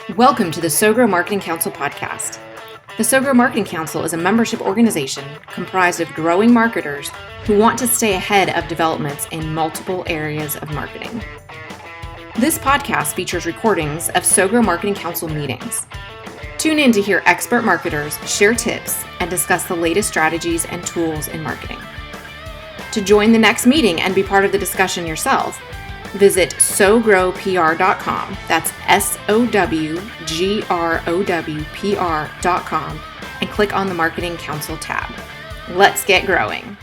Welcome to the SoGrow Marketing Council podcast. The SoGrow Marketing Council is a membership organization comprised of growing marketers who want to stay ahead of developments in multiple areas of marketing. This podcast features recordings of SoGrow Marketing Council meetings. Tune in to hear expert marketers share tips and discuss the latest strategies and tools in marketing. To join the next meeting and be part of the discussion yourself, visit sogrowpr.com. That's SOWGROWPR.com and click on the Marketing Council tab. Let's get growing.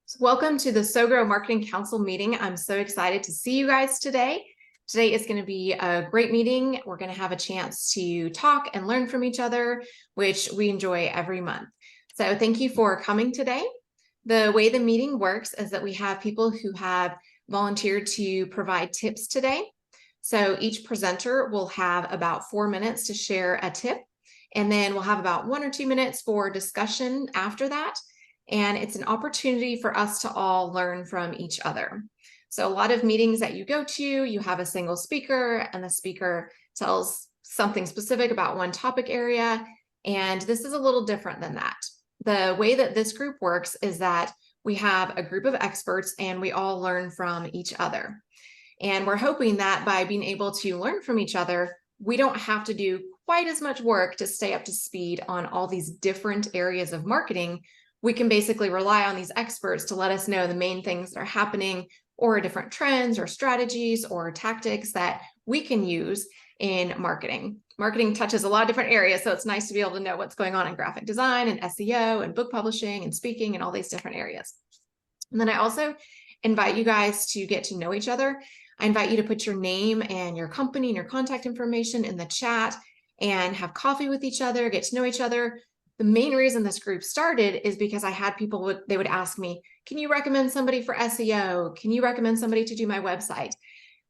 So welcome to the SoGrow Marketing Council meeting. I'm so excited to see you guys today. Today is going to be a great meeting. We're going to have a chance to talk and learn from each other, which we enjoy every month. So thank you for coming today. The way the meeting works is that we have people who have volunteered to provide tips today. So each presenter will have about 4 minutes to share a tip, and then we'll have about 1 or 2 minutes for discussion after that. And it's an opportunity for us to all learn from each other. So a lot of meetings that you go to, you have a single speaker and the speaker tells something specific about one topic area. And this is a little different than that. The way that this group works is that we have a group of experts and we all learn from each other. And we're hoping that by being able to learn from each other, we don't have to do quite as much work to stay up to speed on all these different areas of marketing. We can basically rely on these experts to let us know the main things that are happening, or different trends or strategies or tactics that we can use in marketing. Marketing touches a lot of different areas, so it's nice to be able to know what's going on in graphic design and SEO and book publishing and speaking and all these different areas. And then I also invite you guys to get to know each other. I invite you to put your name and your company and your contact information in the chat and have coffee with each other, get to know each other. The main reason this group started is because I had people, they would ask me, can you recommend somebody for SEO? Can you recommend somebody to do my website?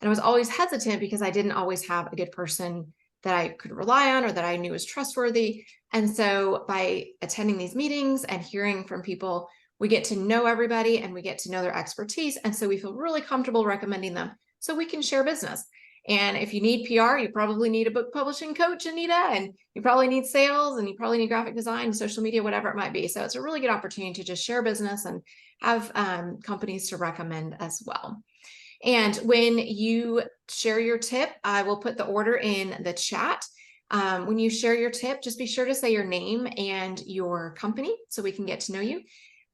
And I was always hesitant because I didn't always have a good person that I could rely on or that I knew was trustworthy. And so by attending these meetings and hearing from people, we get to know everybody and we get to know their expertise. And so we feel really comfortable recommending them so we can share business. And if you need PR, you probably need a book publishing coach, Anita, and you probably need sales and you probably need graphic design, social media, whatever it might be. So it's a really good opportunity to just share business and have companies to recommend as well. And when you share your tip, I will put the order in the chat. When you share your tip, just be sure to say your name and your company so we can get to know you.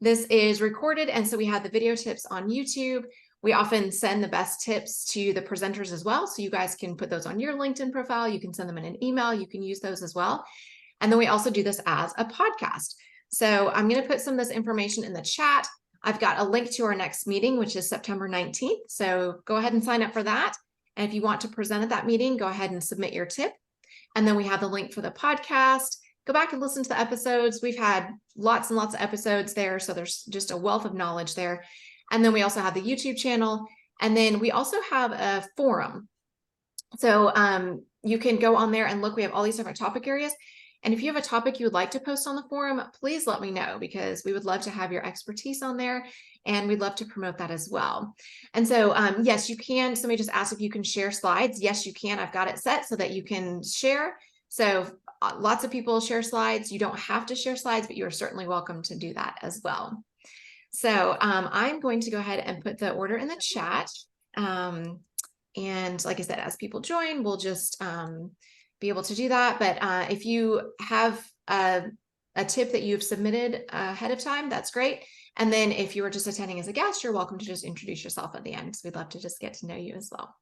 This is recorded, and so we have the video tips on YouTube. We often send the best tips to the presenters as well, so you guys can put those on your LinkedIn profile. You can send them in an email. You can use those as well. And then we also do this as a podcast. So I'm going to put some of this information in the chat. I've got a link to our next meeting, which is September 19th. So go ahead and sign up for that. And if you want to present at that meeting, go ahead and submit your tip. And then we have the link for the podcast. Go back and listen to the episodes. We've had lots and lots of episodes there. So there's just a wealth of knowledge there. And then we also have the YouTube channel. And then we also have a forum. So you can go on there and look. We have all these different topic areas. And if you have a topic you would like to post on the forum, please let me know, because we would love to have your expertise on there and we'd love to promote that as well. And so, yes, you can. Somebody just asked if you can share slides. Yes, you can. I've got it set so that you can share. So lots of people share slides. You don't have to share slides, but you are certainly welcome to do that as well. So I'm going to go ahead and put the order in the chat. And like I said, as people join, we'll just be able to do that. But if you have a tip that you've submitted ahead of time, that's great. And then if you were just attending as a guest, you're welcome to just introduce yourself at the end, because we'd love to just get to know you as well.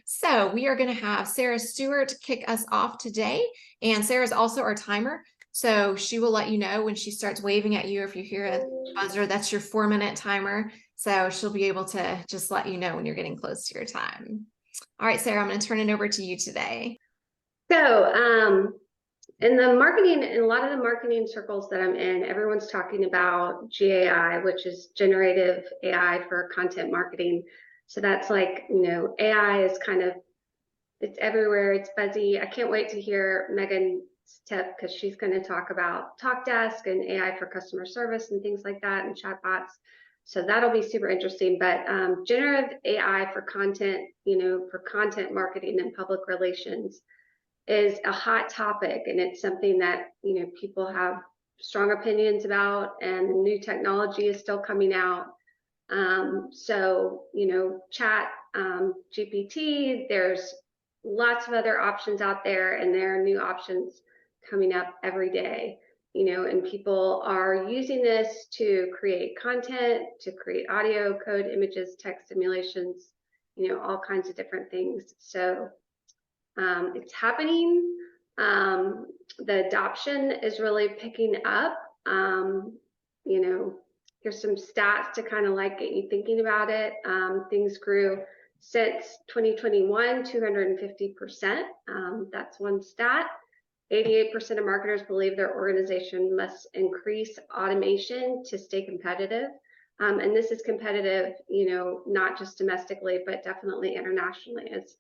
So we are going to have Sarah Stewart kick us off today. And Sarah's also our timer. So she will let you know when she starts waving at you. If you hear a buzzer, that's your 4-minute timer. So she'll be able to just let you know when you're getting close to your time. All right, Sarah, I'm going to turn it over to you today. So in the marketing, in a lot of the marketing circles that I'm in, everyone's talking about GAI, which is generative AI for content marketing. So that's like, AI is kind of, it's everywhere. It's buzzy. I can't wait to hear Megan's tip, because she's going to talk about TalkDesk and AI for customer service and things like that, and chatbots. So that'll be super interesting. But generative AI for content, for content marketing and public relations is a hot topic, and it's something that, people have strong opinions about, and new technology is still coming out. So, chat, GPT, there's lots of other options out there, and there are new options coming up every day, and people are using this to create content, to create audio, code, images, text simulations, all kinds of different things. So it's happening. The adoption is really picking up. Here's some stats to kind of like get you thinking about it. Things grew since 2021, 250%. That's one stat. 88% of marketers believe their organization must increase automation to stay competitive. And this is competitive, not just domestically, but definitely internationally. As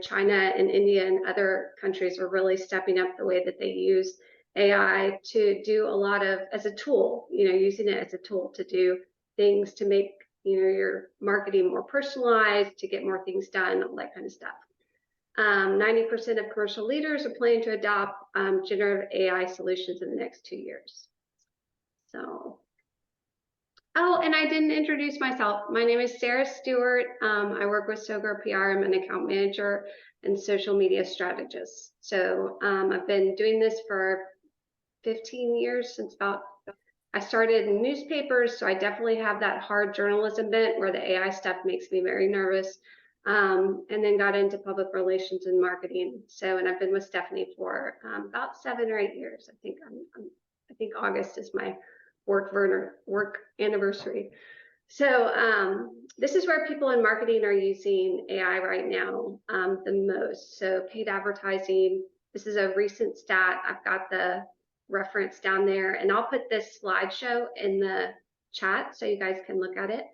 China and India and other countries are really stepping up the way that they use AI to do a lot of, as a tool, using it as a tool to do things to make, your marketing more personalized, to get more things done, all that kind of stuff. 90% of commercial leaders are planning to adopt generative AI solutions in the next 2 years. So, oh, and I didn't introduce myself. My name is Sarah Stewart. I work with SoGrow PR. I'm an account manager and social media strategist. So I've been doing this for 15 years, since I started in newspapers, so I definitely have that hard journalism bent where the AI stuff makes me very nervous. And then got into public relations and marketing. So, and I've been with Stephanie for about 7 or 8 years. I think August is my work anniversary. So this is where people in marketing are using AI right now the most. So paid advertising. This is a recent stat. I've got the reference down there, and I'll put this slideshow in the chat so you guys can look at it.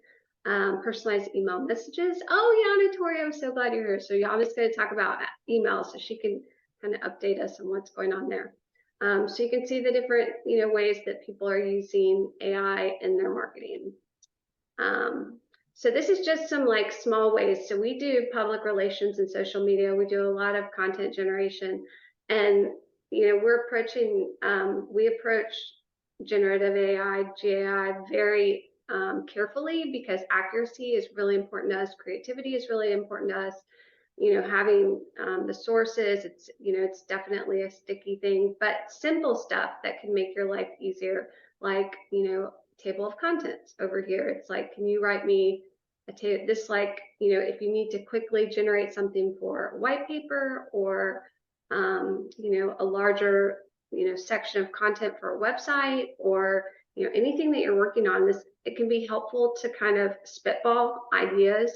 Personalized email messages. Oh, Yana Tori, I'm so glad you're here. So Yana's going to talk about email, so she can kind of update us on what's going on there. So you can see the different, ways that people are using AI in their marketing. So this is just some like small ways. So we do public relations and social media. We do a lot of content generation, and we approach generative AI, GAI very carefully, because accuracy is really important to us. Creativity is really important to us. Having the sources, it's definitely a sticky thing, but simple stuff that can make your life easier, like, table of contents over here. It's like, can you write me this, like, if you need to quickly generate something for a white paper, or, a larger, section of content for a website, or, anything that you're working on, it can be helpful to kind of spitball ideas.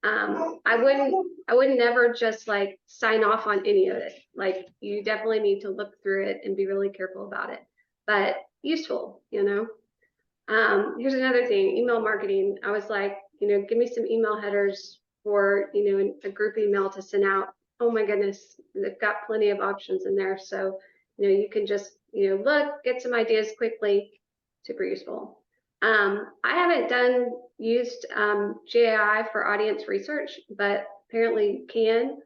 I would never just like sign off on any of it. Like, you definitely need to look through it and be really careful about it, but useful, Here's another thing, email marketing. I was like, give me some email headers for, a group email to send out. Oh my goodness, they've got plenty of options in there. So, you can just, look, get some ideas quickly. Super useful. I haven't used GAI for audience research, but apparently can.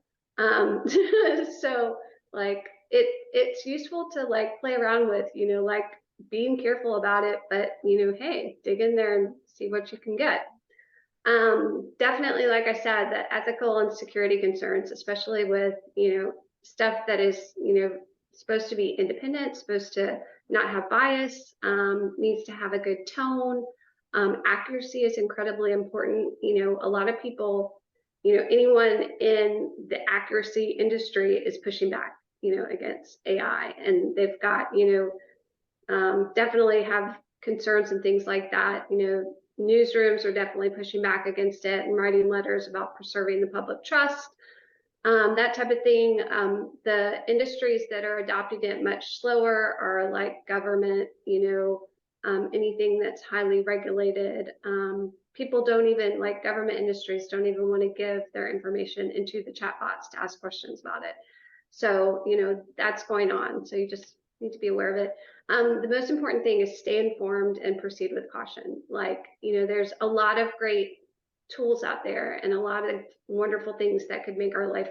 So like it's useful to like play around with, like being careful about it, but hey, dig in there and see what you can get. Definitely, like I said, the ethical and security concerns, especially with, stuff that is, supposed to be independent, supposed to not have bias, needs to have a good tone. Accuracy is incredibly important. A lot of people, anyone in the accuracy industry is pushing back, against AI, and they've got, definitely have concerns and things like that. Newsrooms are definitely pushing back against it and writing letters about preserving the public trust, that type of thing. The industries that are adopting it much slower are like government, anything that's highly regulated. People don't even, like government industries don't even want to give their information into the chatbots to ask questions about it. So, that's going on. So you just need to be aware of it. The most important thing is stay informed and proceed with caution. Like, there's a lot of great tools out there and a lot of wonderful things that could make our life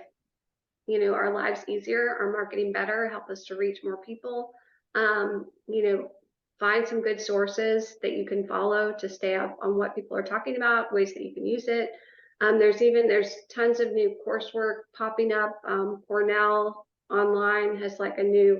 our lives easier, our marketing better, help us to reach more people. Find some good sources that you can follow to stay up on what people are talking about, ways that you can use it. There's tons of new coursework popping up. Cornell online has like a new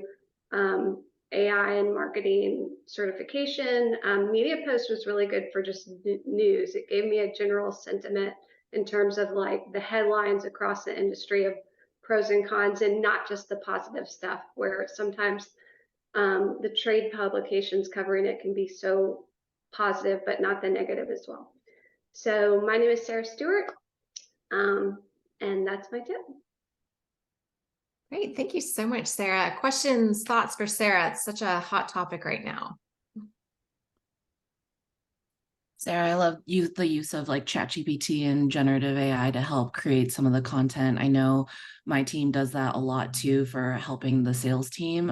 AI and marketing certification. Media Post was really good for just news. It gave me a general sentiment in terms of like the headlines across the industry of pros and cons, and not just the positive stuff, where sometimes the trade publications covering it can be so positive, but not the negative as well. So my name is Sarah Stewart, and that's my tip. Great. Thank you so much, Sarah. Questions, thoughts for Sarah? It's such a hot topic right now. Sarah, I love the use of like ChatGPT and generative AI to help create some of the content. I know my team does that a lot too, for helping the sales team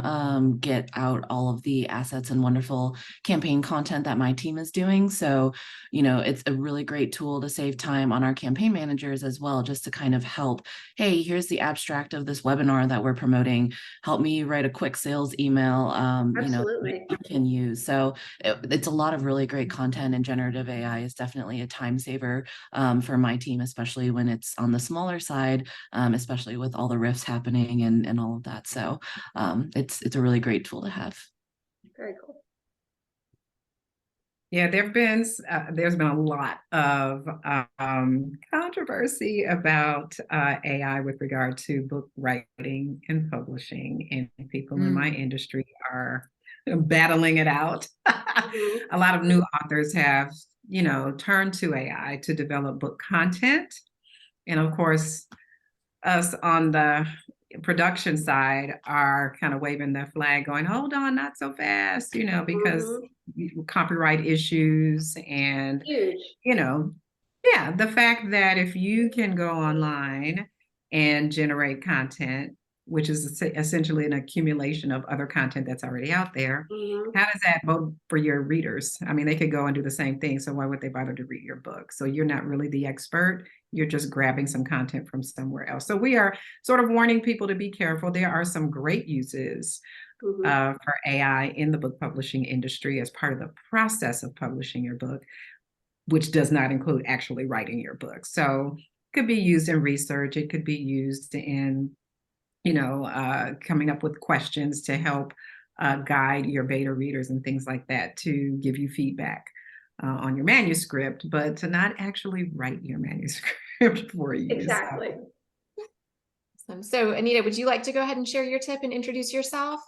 get out all of the assets and wonderful campaign content that my team is doing. So, it's a really great tool to save time on our campaign managers as well, just to kind of help. Hey, here's the abstract of this webinar that we're promoting. Help me write a quick sales email. Absolutely. You can use. So it's a lot of really great content, and generative AI is definitely a time saver for my team, especially when it's on the smaller side, especially with all the rifts happening and all of that. So it's a really great tool to have. Very cool. Yeah, there's been a lot of controversy about AI with regard to book writing and publishing, and people in my industry are battling it out. A lot of new authors have, turned to AI to develop book content. And of course, us on the production side are kind of waving the flag going, hold on, not so fast, because copyright issues and, Huge. the fact that if you can go online and generate content, which is essentially an accumulation of other content that's already out there, how does that vote for your readers? I mean, they could go and do the same thing, so why would they bother to read your book? So you're not really the expert. You're just grabbing some content from somewhere else. So we are sort of warning people to be careful. There are some great uses for AI in the book publishing industry as part of the process of publishing your book, which does not include actually writing your book. So it could be used in research. It could be used in, coming up with questions to help guide your beta readers and things like that, to give you feedback on your manuscript, but to not actually write your manuscript for you. Exactly. So Anita, would you like to go ahead and share your tip and introduce yourself?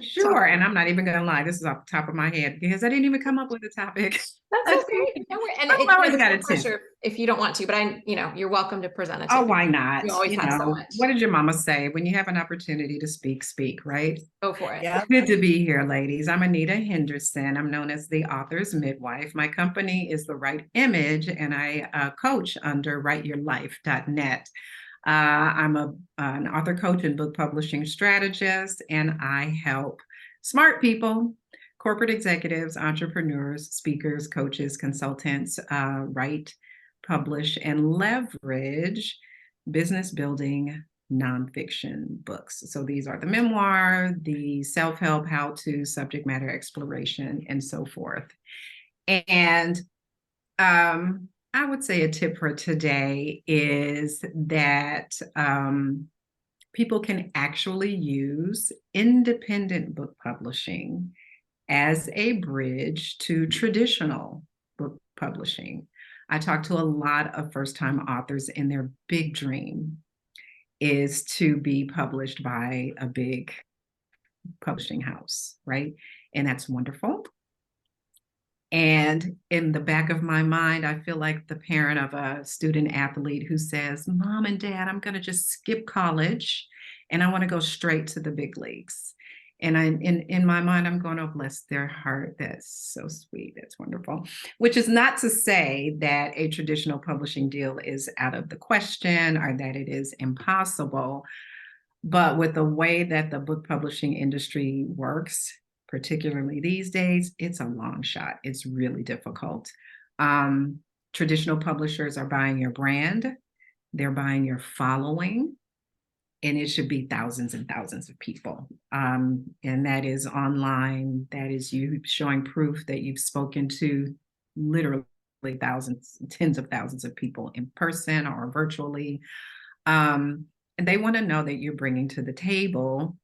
Sure. And I'm not even going to lie, this is off the top of my head because I didn't even come up with a topic. That's okay. And I've always got a tip if you don't want to, but you're welcome to present a tip. Oh, why not? You always have so much. What did your mama say? When you have an opportunity to speak, right? Go for it. Yeah. Good to be here, ladies. I'm Anita Henderson. I'm known as the author's midwife. My company is The Right Image, and I coach under writeyourlife.net. I'm an author, coach, and book publishing strategist, and I help smart people, corporate executives, entrepreneurs, speakers, coaches, consultants write, publish, and leverage business building nonfiction books. So these are the memoir, the self-help, how-to, subject matter exploration, and so forth. And I would say a tip for today is that people can actually use independent book publishing as a bridge to traditional book publishing. I talk to a lot of first-time authors, and their big dream is to be published by a big publishing house, right? And that's wonderful. And in the back of my mind, I feel like the parent of a student athlete who says, Mom and Dad, I'm going to just skip college and I want to go straight to the big leagues. And in my mind, I'm going, oh, bless their heart. That's so sweet. That's wonderful. Which is not to say that a traditional publishing deal is out of the question or that it is impossible. But with the way that the book publishing industry works, particularly these days, it's a long shot. It's really difficult. Traditional publishers are buying your brand. they're buying your following, and it should be thousands and thousands of people. And that is online. That is you showing proof that you've spoken to literally thousands, tens of thousands of people in person or virtually. And they want to know that you're bringing to the table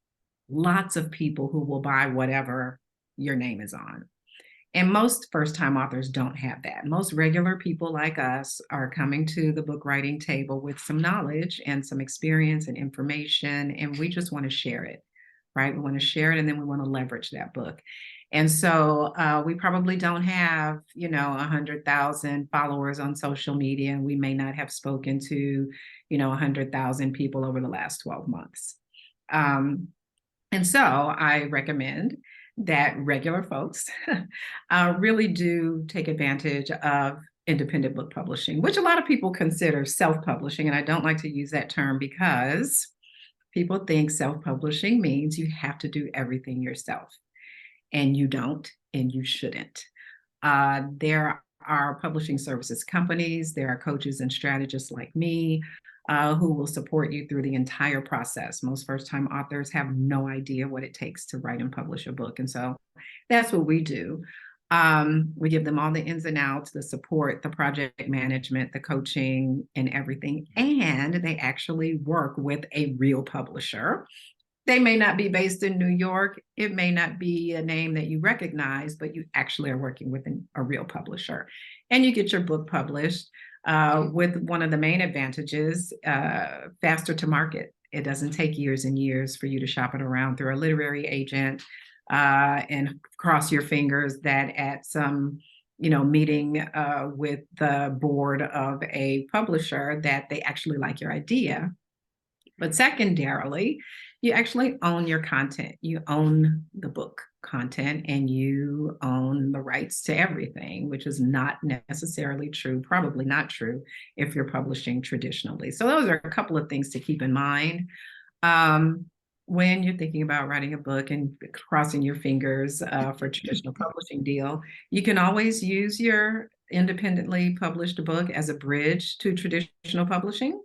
lots of people who will buy whatever your name is on. And most first-time authors don't have that. Most regular people like us are coming to the book writing table with some knowledge and some experience and information, and we just want to share it, right? We want to share it, and then we want to leverage that book. And so we probably don't have, 100,000 followers on social media, and we may not have spoken to, 100,000 people over the last 12 months. And so I recommend that regular folks really do take advantage of independent book publishing, which a lot of people consider self-publishing. And I don't like to use that term because people think self-publishing means you have to do everything yourself. And you don't, and you shouldn't. There are publishing services companies, there are coaches and strategists like me who will support you through the entire process. Most first-time authors have no idea what it takes to write and publish a book. And so that's what we do. We give them all the ins and outs, the support, the project management, the coaching, and everything. And they actually work with a real publisher. They may not be based in New York. It may not be a name that you recognize, but you actually are working with a real publisher. And you get your book published with one of the main advantages, faster to market. It doesn't take years and years for you to shop it around through a literary agent and cross your fingers that at some meeting with the board of a publisher that they actually like your idea. But secondarily, you actually own your content. You own the book content and you own the rights to everything, which is not necessarily true, probably not true if you're publishing traditionally. So those are a couple of things to keep in mind when you're thinking about writing a book and crossing your fingers for a traditional publishing deal. You can always use your independently published book as a bridge to traditional publishing.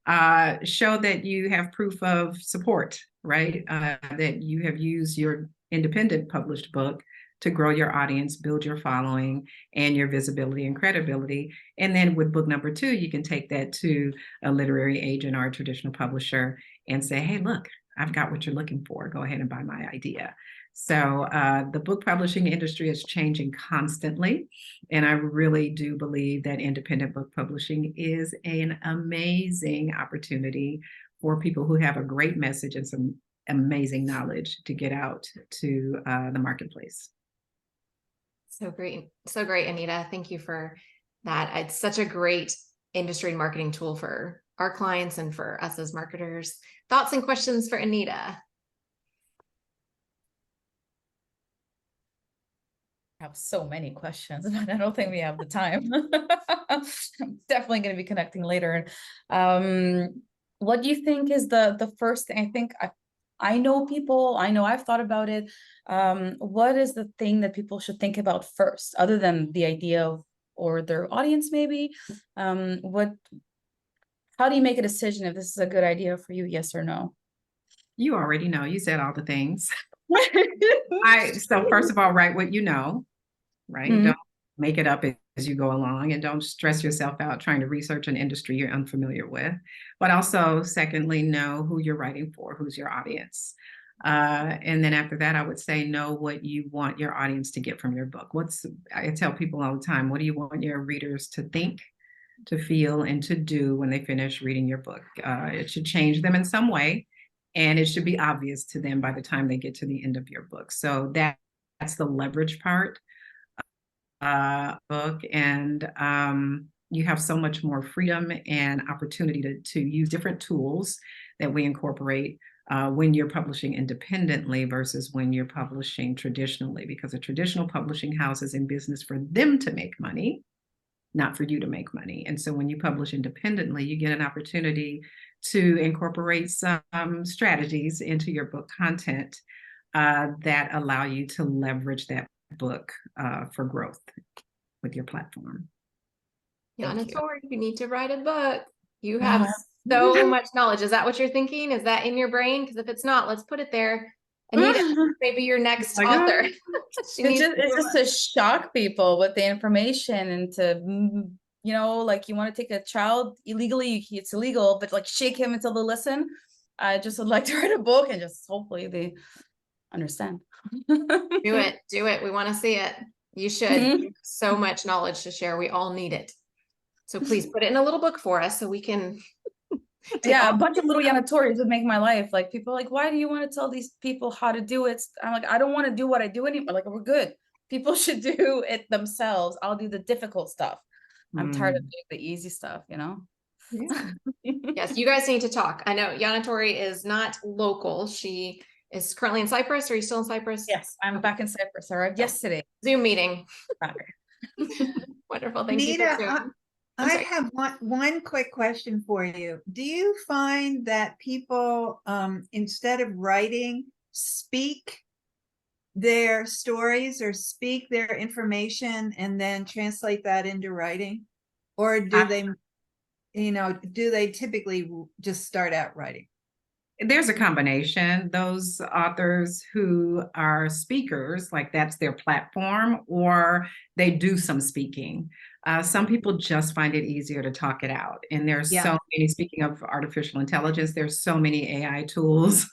Show that you have proof of support, right? That you have used your independent published book to grow your audience, build your following, and your visibility and credibility. And then with book number 2, you can take that to a literary agent or a traditional publisher and say, hey, look, I've got what you're looking for. Go ahead and buy my idea. So the book publishing industry is changing constantly. And I really do believe that independent book publishing is an amazing opportunity for people who have a great message and some amazing knowledge to get out to the marketplace. So great. So great, Anita. Thank you for that. It's such a great industry and marketing tool for our clients and for us as marketers. Thoughts and questions for Anita? Have so many questions, but I don't think we have the time. I'm definitely going to be connecting later. What do you think is the first thing? I think I know people, I know I've thought about it. What is the thing that people should think about first, other than the idea of, or their audience maybe? How do you make a decision if this is a good idea for you, yes or no? You already know, you said all the things. So first of all, write what you know, right? Mm-hmm. Don't make it up as you go along, and don't stress yourself out trying to research an industry you're unfamiliar with. But also, secondly, know who you're writing for, who's your audience. And then after that, I would say know what you want your audience to get from your book. I tell people all the time, what do you want your readers to think, to feel, and to do when they finish reading your book? It should change them in some way. And it should be obvious to them by the time they get to the end of your book. So that's the leverage part book. And you have so much more freedom and opportunity to use different tools that we incorporate when you're publishing independently versus when you're publishing traditionally, because a traditional publishing house is in business for them to make money, not for you to make money. And so when you publish independently, you get an opportunity to incorporate some strategies into your book content that allow you to leverage that book for growth with your platform. Yeah, and it's hard. You need to write a book. You have so much knowledge. Is that what you're thinking? Is that in your brain? Because if it's not, let's put it there. Anita, maybe your next my God. author. It's just to shock people with the information and to, you know, like you want to take a child illegally, it's illegal, but like shake him until they listen. I just would like to write a book and just hopefully they understand. Do it. Do it. We want to see it. You should. So much knowledge to share. We all need it. So please put it in a little book for us so we can. Yeah, a bunch of little Yanatori's would make my life. Like people are like, why do you want to tell these people how to do it? I'm like, I don't want to do what I do anymore. Like, we're good. People should do it themselves. I'll do the difficult stuff. I'm tired of doing the easy stuff, you know? Yeah. Yes, you guys need to talk. I know Yanatori is not local. She is currently in Cyprus. Are you still in Cyprus? Yes, I'm back in Cyprus. I arrived yesterday. Zoom meeting. Back. Wonderful. Thank you. Anita, I have one quick question for you. Do you find that people, instead of writing, speak their stories or speak their information and then translate that into writing? Or do they, do they typically just start out writing? There's a combination. Those authors who are speakers, like that's their platform, or they do some speaking. Some people just find it easier to talk it out. And there's so many, speaking of artificial intelligence, there's so many AI tools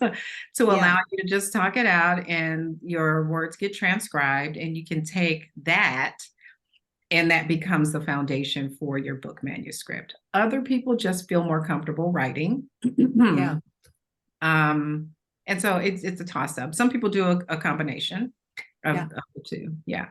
to allow you to just talk it out and your words get transcribed and you can take that and that becomes the foundation for your book manuscript. Other people just feel more comfortable writing. And so it's a toss-up. Some people do a combination of the two. Yeah.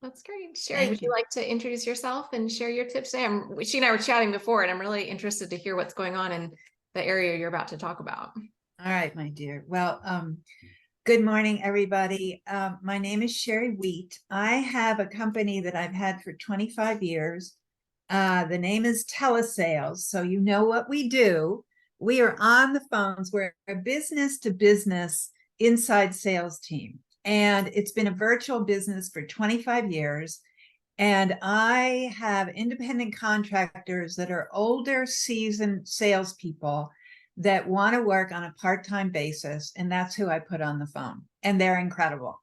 That's great. Sherry, would you like to introduce yourself and share your tips today? She and I were chatting before, and I'm really interested to hear what's going on in the area you're about to talk about. All right, my dear. Well, good morning, everybody. My name is Sherry Wheat. I have a company that I've had for 25 years. The name is Telesales, so you know what we do. We are on the phones. We're a business-to-business inside sales team. And it's been a virtual business for 25 years. And I have independent contractors that are older, seasoned salespeople that want to work on a part-time basis. And that's who I put on the phone. And they're incredible.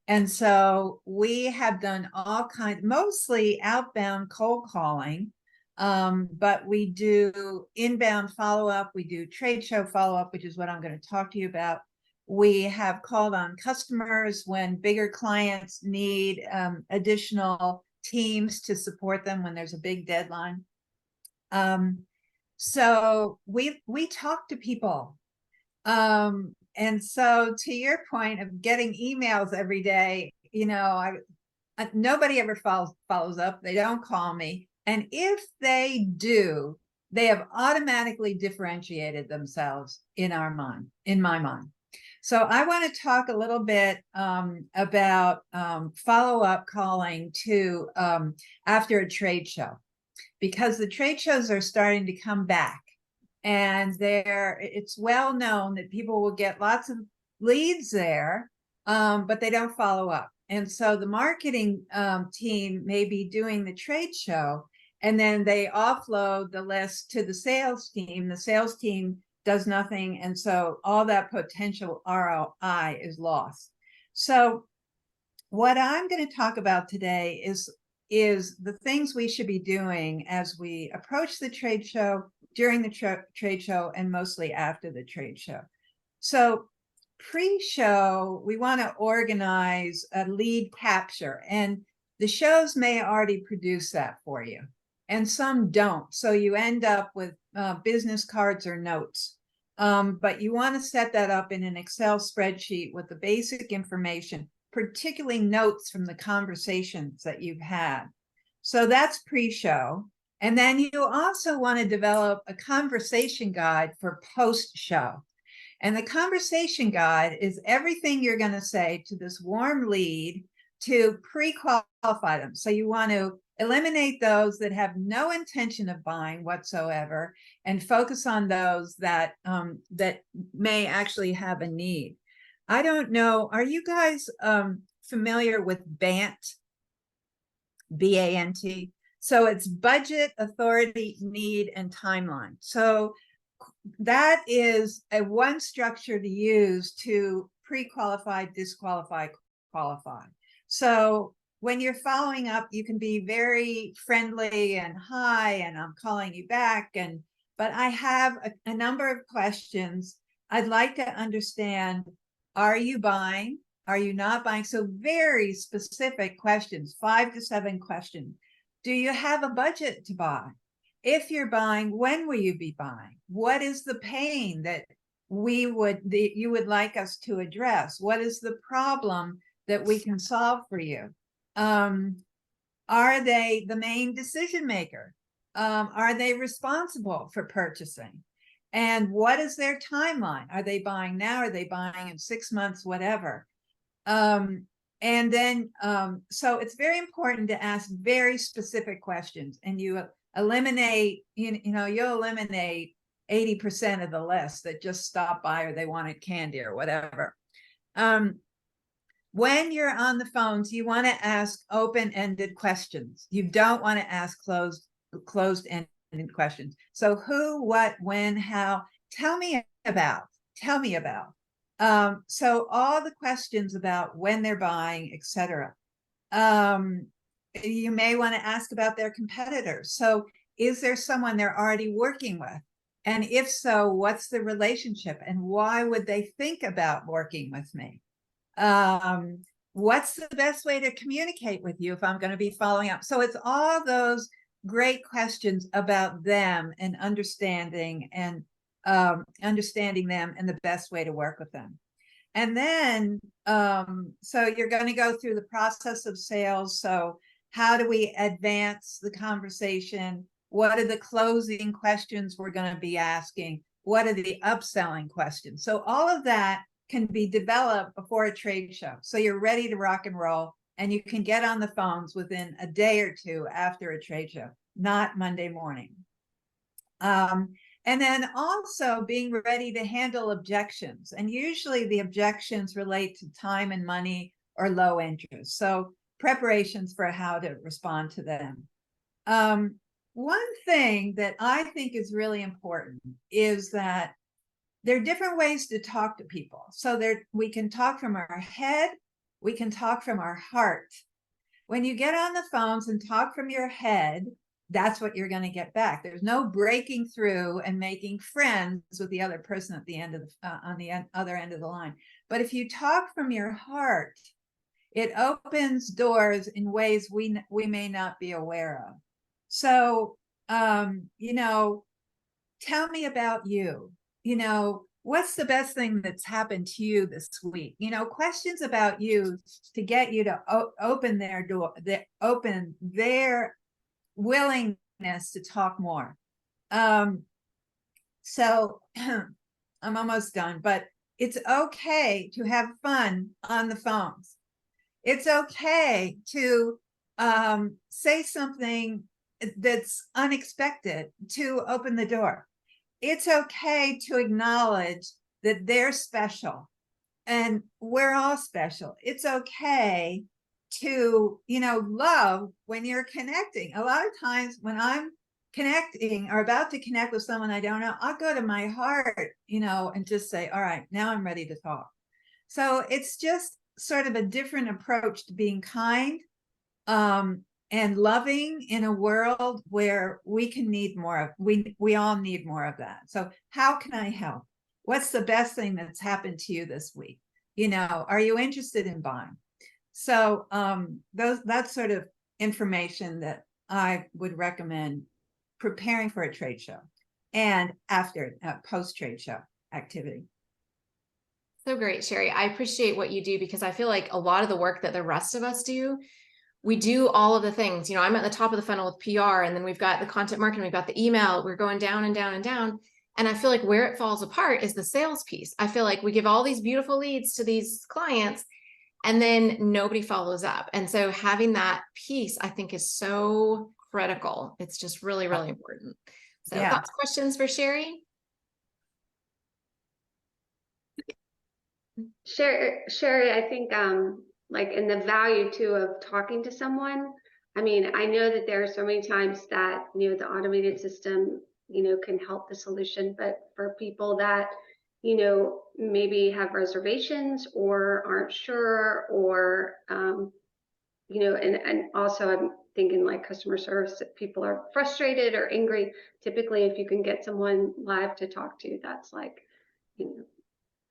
And so we have done all kinds, mostly outbound cold calling. But we do inbound follow-up. We do trade show follow-up, which is what I'm going to talk to you about. We have called on customers when bigger clients need additional teams to support them when there's a big deadline. So we talk to people. And so to your point of getting emails every day, nobody ever follows up. They don't call me. And if they do, they have automatically differentiated themselves in my mind. So I want to talk a little bit about follow-up calling to after a trade show, because the trade shows are starting to come back, and it's well known that people will get lots of leads there, but they don't follow up. And so the marketing team may be doing the trade show, and then they offload the list to the sales team. The sales team does nothing. And so all that potential ROI is lost. So what I'm going to talk about today is the things we should be doing as we approach the trade show, during the trade show, and mostly after the trade show. So pre-show, we want to organize a lead capture, and the shows may already produce that for you, and some don't. So you end up with business cards or notes. But you want to set that up in an Excel spreadsheet with the basic information, particularly notes from the conversations that you've had. So that's pre-show. And then you also want to develop a conversation guide for post-show. And the conversation guide is everything you're going to say to this warm lead to pre-qualify them. So you want to eliminate those that have no intention of buying whatsoever and focus on those that that may actually have a need. I don't know, are you guys familiar with BANT? B-A-N-T? So it's budget, authority, need, and timeline. So that is a one structure to use to pre-qualify, disqualify, qualify. So when you're following up, you can be very friendly and hi, and I'm calling you back. But I have a number of questions. I'd like to understand, are you buying? Are you not buying? So very specific questions, 5 to 7 questions. Do you have a budget to buy? If you're buying, when will you be buying? What is the pain that you would like us to address? What is the problem that we can solve for you? Are they the main decision maker? Are they responsible for purchasing? And what is their timeline? Are they buying now? Are they buying in 6 months, whatever? And then, so it's very important to ask very specific questions, and you eliminate, you'll eliminate 80% of the list that just stop by or they wanted candy or whatever. When you're on the phones, you want to ask open-ended questions. You don't want to ask closed-ended questions. So who, what, when, how, tell me about. So all the questions about when they're buying, etc. You may want to ask about their competitors. So is there someone they're already working with? And if so, what's the relationship and why would they think about working with me? What's the best way to communicate with you if I'm going to be following up? So it's all those great questions about them and understanding them and the best way to work with them. And then, so you're going to go through the process of sales. So how do we advance the conversation? What are the closing questions we're going to be asking? What are the upselling questions? So all of that can be developed before a trade show. So you're ready to rock and roll, and you can get on the phones within a day or two after a trade show, not Monday morning. And then also being ready to handle objections. And usually the objections relate to time and money or low interest. So preparations for how to respond to them. One thing that I think is really important is that there are different ways to talk to people. So we can talk from our head, we can talk from our heart. When you get on the phones and talk from your head, that's what you're going to get back. There's no breaking through and making friends with the other person at the end of on the other end of the line. But if you talk from your heart, it opens doors in ways we may not be aware of. So, tell me about you. What's the best thing that's happened to you this week? Questions about you to get you to open their door, open their willingness to talk more. So I'm almost done, but it's okay to have fun on the phones. It's okay to say something that's unexpected to open the door. It's okay to acknowledge that they're special and we're all special. It's okay to, love when you're connecting. A lot of times when I'm connecting or about to connect with someone I don't know, I'll go to my heart, and just say, all right, now I'm ready to talk. So it's just sort of a different approach to being kind and loving in a world where we can need more of, we all need more of that. So how can I help? What's the best thing that's happened to you this week? Are you interested in buying? So that's sort of information that I would recommend preparing for a trade show and after post-trade show activity. So great, Sherry. I appreciate what you do because I feel like a lot of the work that the rest of us do, we do all of the things. I'm at the top of the funnel with PR, and then we've got the content marketing, we've got the email, we're going down and down and down. And I feel like where it falls apart is the sales piece. I feel like we give all these beautiful leads to these clients and then nobody follows up. And so having that piece, I think, is so critical. It's just really, really important. So Yeah. thoughts, questions for Sherry? Sherry, I think like in the value too of talking to someone, I mean, I know that there are so many times that, the automated system, can help the solution, but for people that, maybe have reservations or aren't sure, or, and also I'm thinking like customer service, if people are frustrated or angry, typically if you can get someone live to talk to, that's like,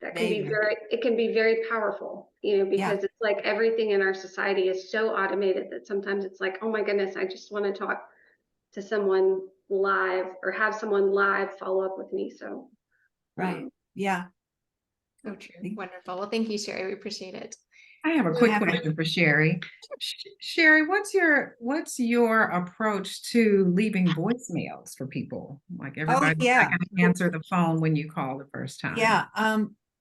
that can be Amazing. it can be very powerful, because it's like everything in our society is so automated that sometimes it's like, oh my goodness, I just want to talk to someone live or have someone live follow up with me. So, Right. Yeah. So true. Wonderful. Well, thank you, Sherry. We appreciate it. I have a So quick happy- question for Sherry. Sherry, what's your approach to leaving voicemails for people? Like everybody's yeah. not going to answer the phone when you call the first time. Yeah.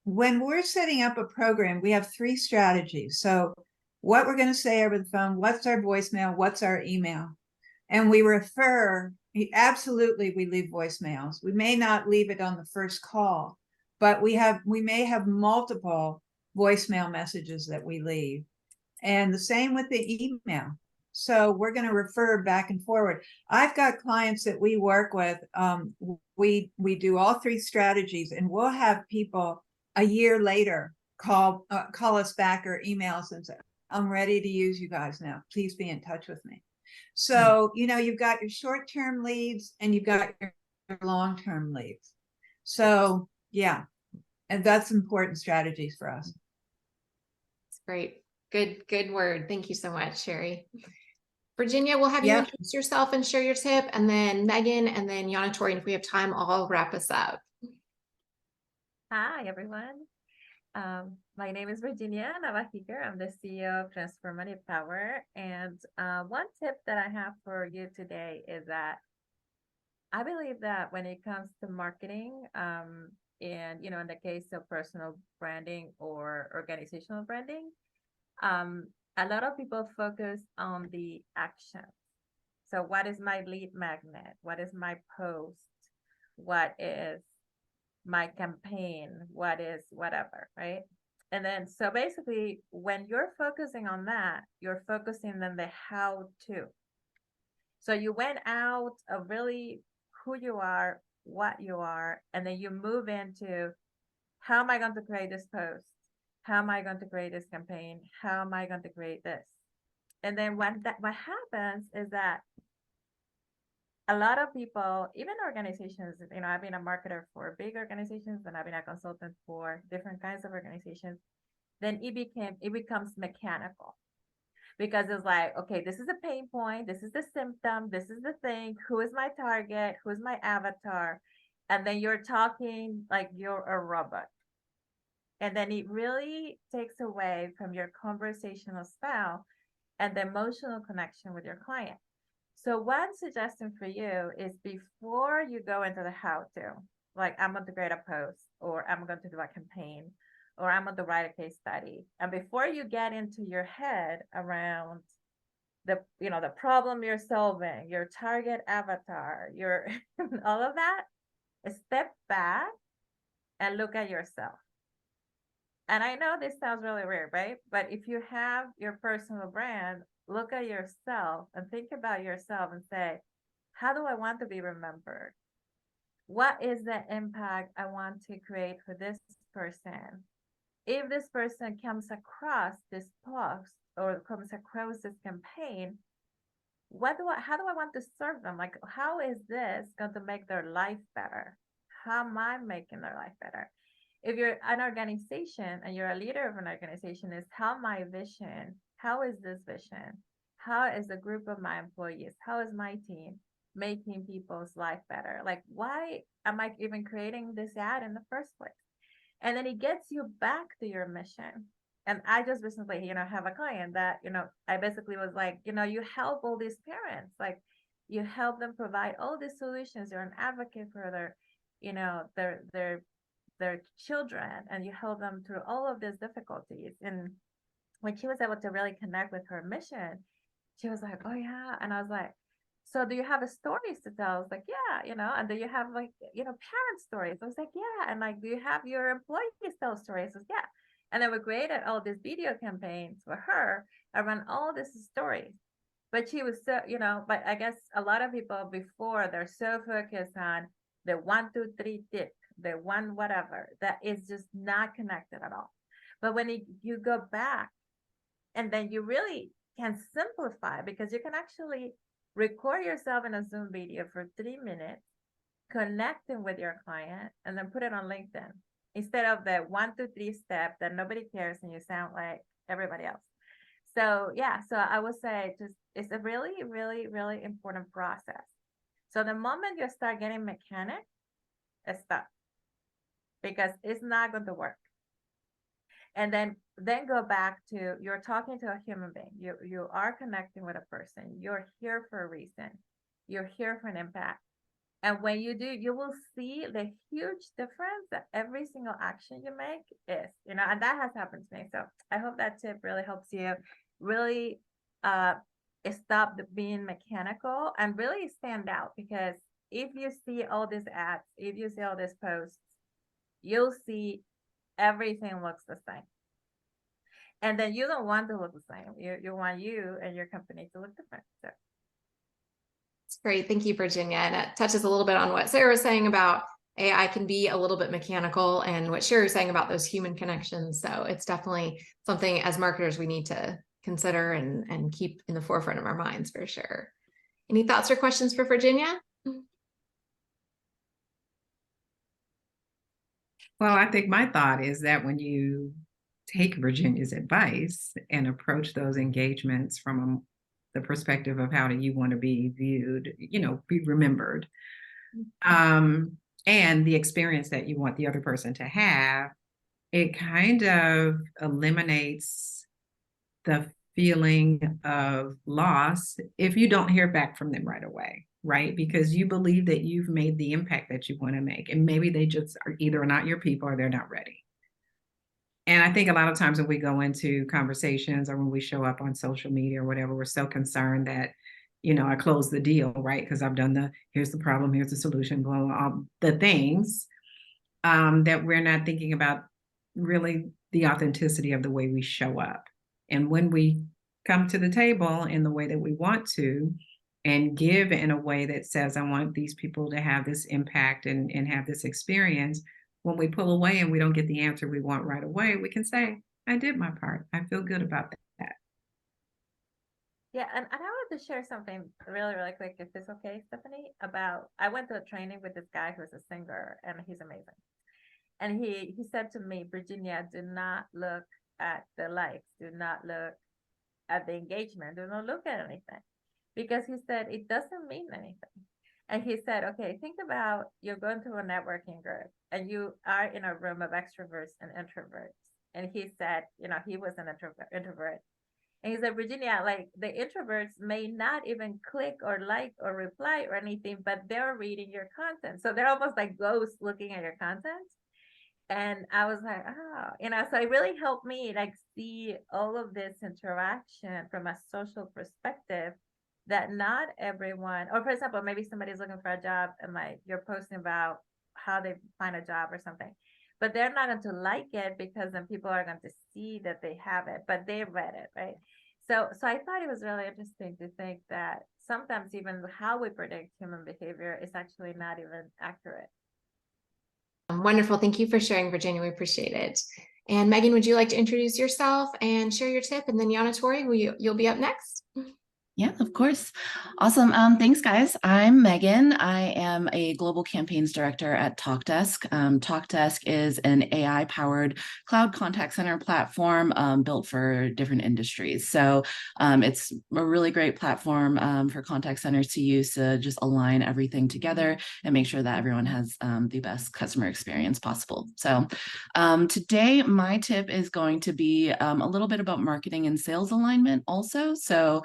When we're setting up a program, we have 3 strategies. So what we're going to say over the phone, what's our voicemail, what's our email? And we absolutely, we leave voicemails. We may not leave it on the first call, but we may have multiple voicemail messages that we leave. And the same with the email. So we're going to refer back and forward. I've got clients that we work with. We do all 3 strategies, and we'll have people a year later call us back or email us and say, I'm ready to use you guys now. Please be in touch with me. So, you've got your short-term leads and you've got your long-term leads. So yeah, and that's important strategies for us. It's great. Good word. Thank you so much, Sherry. Virginia, we'll have you Yep. introduce yourself and share your tip, and then Megan, and then Yana Tori, and if we have time, I'll wrap us up. Hi, everyone. My name is Virginia Navajiker. I'm the CEO of Transformative Power. And one tip that I have for you today is that I believe that when it comes to marketing, and in the case of personal branding or organizational branding, a lot of people focus on the action. So what is my lead magnet? What is my post? What is my campaign? What is whatever, right? And then, so basically, when you're focusing on that, you're focusing on the how to. So you went out of really who you are, what you are, and then you move into how am I going to create this post? How am I going to create this campaign? How am I going to create this? And then what happens is that a lot of people, even organizations, I've been a marketer for big organizations and I've been a consultant for different kinds of organizations. Then it becomes mechanical, because it's like, okay, this is a pain point. This is the symptom. This is the thing. Who is my target? Who's my avatar? And then you're talking like you're a robot. And then it really takes away from your conversational style and the emotional connection with your client. So one suggestion for you is, before you go into the how-to, like I'm going to create a post, or I'm going to do a campaign, or I'm going to write a case study. And before you get into your head around the problem you're solving, your target avatar, your all of that, step back and look at yourself. And I know this sounds really weird, right? But if you have your personal brand, look at yourself and think about yourself and say, how do I want to be remembered? What is the impact I want to create for this person? If this person comes across this post or comes across this campaign, how do I want to serve them? Like, how is this going to make their life better? How am I making their life better? If you're an organization and you're a leader of an organization, is how my vision, how is this vision? How is the group of my employees? How is my team making people's life better? Like, why am I even creating this ad in the first place? And then it gets you back to your mission. And I just recently, have a client that, I basically was like, you help all these parents, like you help them provide all these solutions. You're an advocate for their children, and you help them through all of these difficulties. And when she was able to really connect with her mission, she was like, oh yeah. And I was like, so do you have stories to tell? I was like, yeah, and do you have parent stories? I was like, yeah. And like, do you have your employees tell stories? I was, yeah. And then we created all these video campaigns for her around all these stories. But she was so, but I guess a lot of people before, they're so focused on the 1, 2, 3 tip, the one whatever, that is just not connected at all. But when you go back and then you really can simplify, because you can actually record yourself in a Zoom video for 3 minutes, connecting with your client, and then put it on LinkedIn instead of the 1, 2, 3 step that nobody cares and you sound like everybody else. So yeah, so I would say just it's a really, really, really important process. So the moment you start getting mechanic, stop, because it's not going to work. And then go back to, you're talking to a human being. You are connecting with a person. You're here for a reason. You're here for an impact. And when you do, you will see the huge difference that every single action you make is, and that has happened to me. So I hope that tip really helps you really stop being mechanical and really stand out. Because if you see all these ads, if you see all these posts, you'll see everything looks the same. And then you don't want to look the same. You want you and your company to look different. So. It's great. Thank you, Virginia. And it touches a little bit on what Sarah was saying about AI can be a little bit mechanical, and what Sherry was saying about those human connections. So it's definitely something as marketers we need to consider and keep in the forefront of our minds for sure. Any thoughts or questions for Virginia? Well, I think my thought is that when you take Virginia's advice and approach those engagements from the perspective of how do you want to be viewed, be remembered, and the experience that you want the other person to have, it kind of eliminates the feeling of loss if you don't hear back from them right away, right? Because you believe that you've made the impact that you want to make, and maybe they just are either not your people or they're not ready. And I think a lot of times when we go into conversations or when we show up on social media or whatever, we're so concerned that, I closed the deal, right? Because I've done here's the problem, here's the solution, blah, blah, blah, the things that we're not thinking about really the authenticity of the way we show up. And when we come to the table in the way that we want to and give in a way that says, I want these people to have this impact and have this experience, when we pull away and we don't get the answer we want right away, we can say, I did my part. I feel good about that. Yeah, and I wanted to share something really, really quick, if it's okay, Stephanie, I went to a training with this guy who's a singer, and he's amazing. And he said to me, Virginia, do not look at the likes, do not look at the engagement, do not look at anything. Because he said, it doesn't mean anything. And he said, okay, think about you're going to a networking group and you are in a room of extroverts and introverts. And he said, he was an introvert. And he said, Virginia, like the introverts may not even click or like or reply or anything, but they're reading your content. So they're almost like ghosts looking at your content. And I was like, so it really helped me like see all of this interaction from a social perspective, that not everyone, or for example, maybe somebody's looking for a job and like you're posting about how they find a job or something, but they're not going to like it because then people are going to see that they have it, but they read it, right? So I thought it was really interesting to think that sometimes even how we predict human behavior is actually not even accurate. Wonderful. Thank you for sharing, Virginia. We appreciate it. And Megan, would you like to introduce yourself and share your tip? And then Yana Tori, you'll be up next. Yeah, of course. Awesome. Thanks, guys. I'm Megan. I am a global campaigns director at TalkDesk. TalkDesk is an AI-powered cloud contact center platform built for different industries. So it's a really great platform for contact centers to use to just align everything together and make sure that everyone has the best customer experience possible. So today, my tip is going to be a little bit about marketing and sales alignment also. So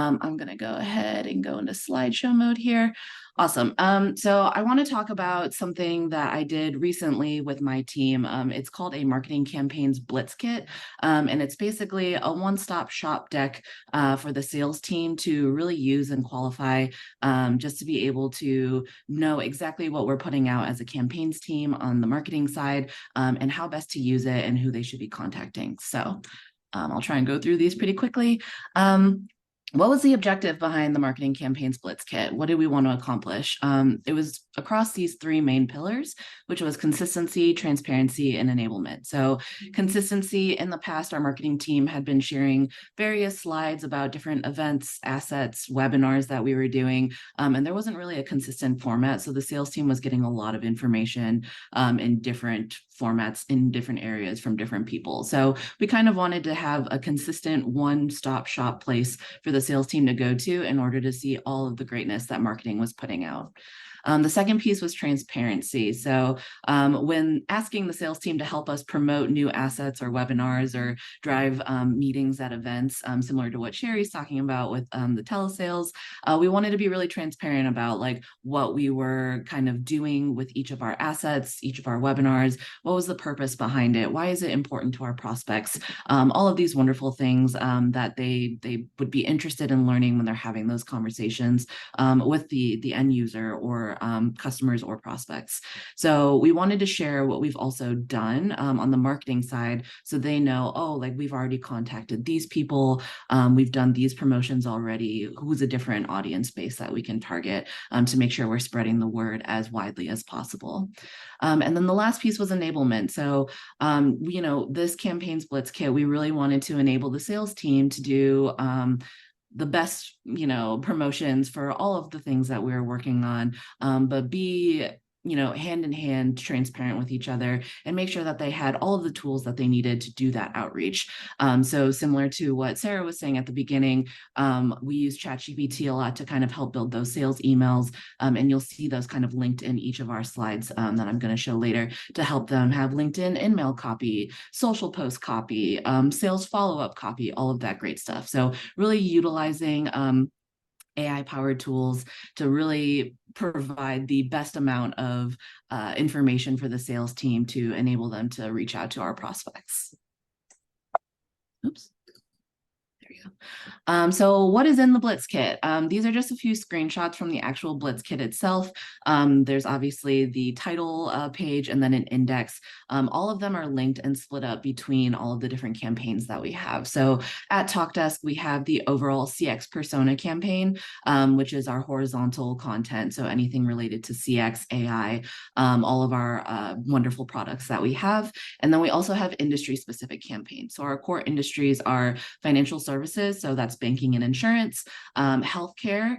I'm going to go ahead and go into slideshow mode here. Awesome. So I want to talk about something that I did recently with my team. It's called a marketing campaigns Blitz Kit. And it's basically a one-stop shop deck for the sales team to really use and qualify, just to be able to know exactly what we're putting out as a campaigns team on the marketing side, and how best to use it and who they should be contacting. So I'll try and go through these pretty quickly. what was the objective behind the marketing campaigns Blitz Kit? What did we want to accomplish? It was across these three main pillars, which was consistency, transparency, and enablement. So consistency, in the past, our marketing team had been sharing various slides about different events, assets, webinars that we were doing, and there wasn't really a consistent format. So the sales team was getting a lot of information in different formats in different areas from different people. So we kind of wanted to have a consistent one-stop shop place for the sales team to go to in order to see all of the greatness that marketing was putting out. The second piece was transparency. So when asking the sales team to help us promote new assets or webinars or drive meetings at events, similar to what Sherry's talking about with the telesales, we wanted to be really transparent about like what we were kind of doing with each of our assets, each of our webinars, what was the purpose behind it, why is it important to our prospects, all of these wonderful things that they would be interested in learning when they're having those conversations with the end user or customers or prospects. So we wanted to share what we've also done on the marketing side, so they know, oh, like we've already contacted these people, we've done these promotions already, who's a different audience base that we can target to make sure we're spreading the word as widely as possible. And then the last piece was enablement. So, you know, this campaign's Blitz Kit, we really wanted to enable the sales team to do the best, you know, promotions for all of the things that we're working on, but be, you know, hand in hand, transparent with each other, and make sure that they had all of the tools that they needed to do that outreach. So similar to what Sarah was saying at the beginning, we use ChatGPT a lot to kind of help build those sales emails, and you'll see those kind of linked in each of our slides that I'm going to show later to help them have LinkedIn email copy, social post copy, sales follow-up copy, all of that great stuff. So really utilizing AI-powered tools to really provide the best amount of information for the sales team to enable them to reach out to our prospects. Oops. There you go. So what is in the Blitz Kit? These are just a few screenshots from the actual Blitz Kit itself. There's obviously the title page and then an index. All of them are linked and split up between all of the different campaigns that we have. So at TalkDesk, we have the overall CX persona campaign, which is our horizontal content. So anything related to CX, AI, all of our wonderful products that we have. And then we also have industry specific campaigns. So our core industries are financial services. So that's banking and insurance, healthcare,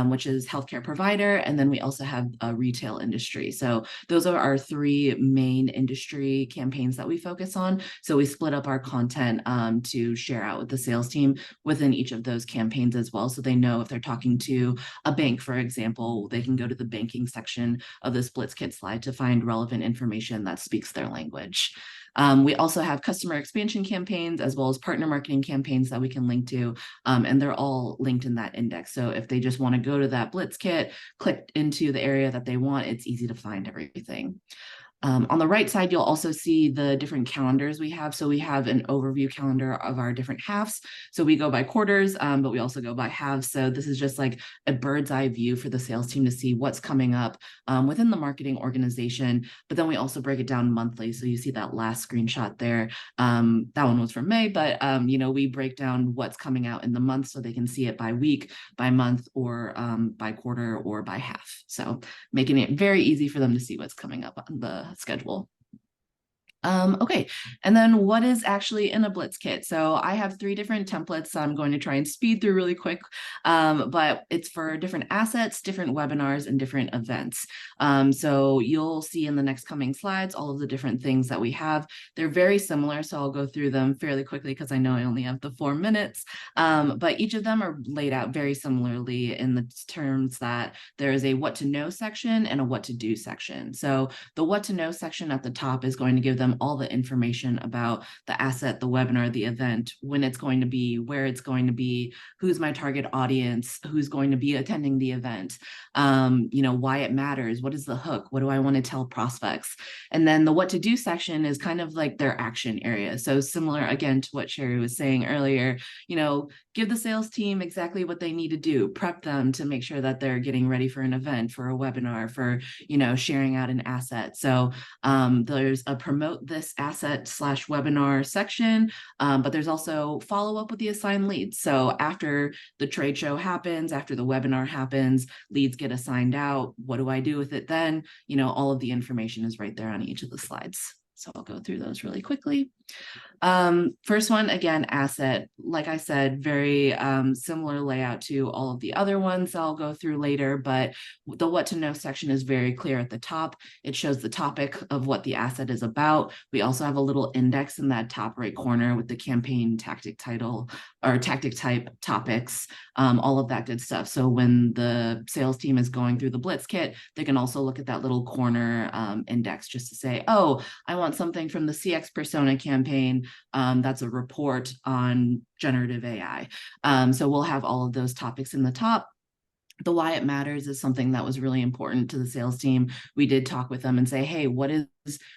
which is healthcare provider. And then we also have a retail industry. So those are our three main industry campaigns that we focus on. So we split up our content to share out with the sales team within each of those campaigns as well. So they know if they're talking to a bank, for example, they can go to the banking section of this Blitz Kit slide to find relevant information that speaks their language. We also have customer expansion campaigns as well as partner marketing campaigns that we can link to, and they're all linked in that index. So if they just want to go to that Blitz Kit, click into the area that they want, it's easy to find everything. On the right side, you'll also see the different calendars we have. So we have an overview calendar of our different halves. So we go by quarters, but we also go by halves. So this is just like a bird's eye view for the sales team to see what's coming up within the marketing organization. But then we also break it down monthly. So you see that last screenshot there. That one was from May, but you know, we break down what's coming out in the month so they can see it by week, by month, or by quarter, or by half. So making it very easy for them to see what's coming up on the schedule. Okay, and then what is actually in a Blitz Kit? So I have 3 different templates so I'm going to try and speed through really quick, but it's for different assets, different webinars, and different events. So you'll see in the next coming slides all of the different things that we have. They're very similar, so I'll go through them fairly quickly because I know I only have the 4 minutes, but each of them are laid out very similarly in the terms that there is a what to know section and a what to do section. So the what to know section at the top is going to give them all the information about the asset, the webinar, the event, when it's going to be, where it's going to be, who's my target audience, who's going to be attending the event, you know, why it matters, what is the hook, what do I want to tell prospects? And then the what to do section is kind of like their action area. So similar again to what Sherry was saying earlier, you know, give the sales team exactly what they need to do, prep them to make sure that they're getting ready for an event, for a webinar, for, you know, sharing out an asset. So there's a promote this asset / webinar section, but there's also follow up with the assigned leads. So after the trade show happens, after the webinar happens, leads get assigned out. What do I do with it then? You know, all of the information is right there on each of the slides. So I'll go through those really quickly. First one, again, asset. Like I said, very similar layout to all of the other ones I'll go through later, but the what to know section is very clear at the top. It shows the topic of what the asset is about. We also have a little index in that top right corner with the campaign tactic title or tactic type topics, all of that good stuff. So when the sales team is going through the Blitz Kit, they can also look at that little corner index just to say, oh, I want something from the CX persona campaign. That's a report on generative AI. So we'll have all of those topics in the top. The why it matters is something that was really important to the sales team. We did talk with them and say, hey, what do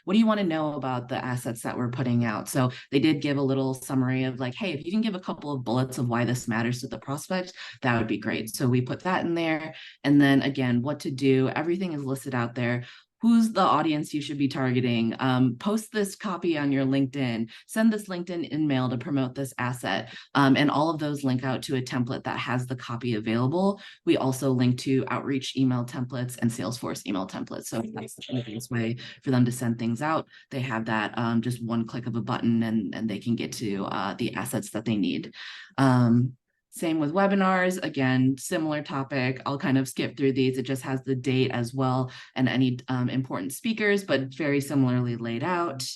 you want to know about the assets that we're putting out? So they did give a little summary of like, hey, if you can give a couple of bullets of why this matters to the prospect, that would be great. So we put that in there. And then again, what to do, everything is listed out there. Who's the audience you should be targeting? Post this copy on your LinkedIn, send this LinkedIn email to promote this asset. And all of those link out to a template that has the copy available. We also link to outreach email templates and Salesforce email templates. So that's the easiest way for them to send things out. They have that just one click of a button and they can get to the assets that they need. Same with webinars, again, similar topic. I'll kind of skip through these. It just has the date as well and any important speakers, but very similarly laid out.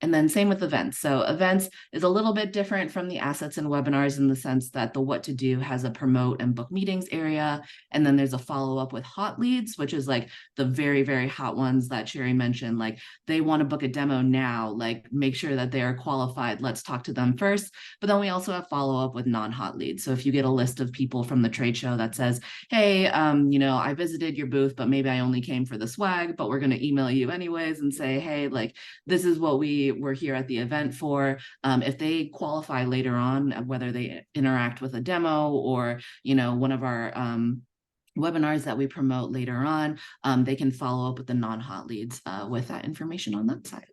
And then same with events. So events is a little bit different from the assets and webinars in the sense that the what to do has a promote and book meetings area. And then there's a follow up with hot leads, which is like the very, very hot ones that Sherry mentioned. Like they want to book a demo now, like make sure that they are qualified. Let's talk to them first. But then we also have follow up with non-hot leads. So if you get a list of people from the trade show that says, hey, you know, I visited your booth, but maybe I only came for the swag, but we're going to email you anyways and say, hey, like this is what we're here at the event for. If they qualify later on, whether they interact with a demo or, you know, one of our webinars that we promote later on, they can follow up with the non-hot leads with that information on that side.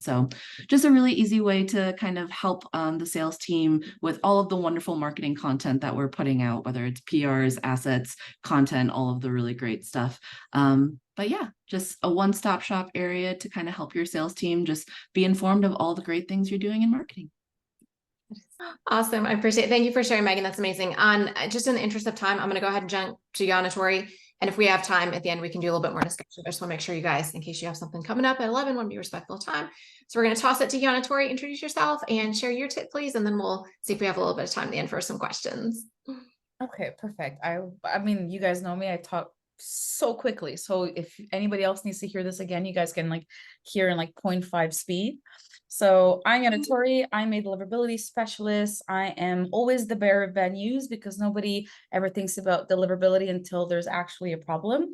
So just a really easy way to kind of help the sales team with all of the wonderful marketing content that we're putting out, whether it's PRs, assets, content, all of the really great stuff. But yeah, just a one-stop shop area to kind of help your sales team just be informed of all the great things you're doing in marketing. Awesome. I appreciate it. Thank you for sharing, Megan. That's amazing. Just in the interest of time, I'm going to go ahead and jump to Yanatori. And if we have time at the end, we can do a little bit more discussion. I just want to make sure you guys, in case you have something coming up at 11, want to be respectful of time. So we're going to toss it to Yanatori, introduce yourself and share your tip, please. And then we'll see if we have a little bit of time at the end for some questions. Okay, perfect. I mean, you guys know me, I talk so quickly. So if anybody else needs to hear this again, you guys can like hear in like 0.5 speed. So I'm Anita. I'm a deliverability specialist. I am always the bearer of bad news because nobody ever thinks about deliverability until there's actually a problem.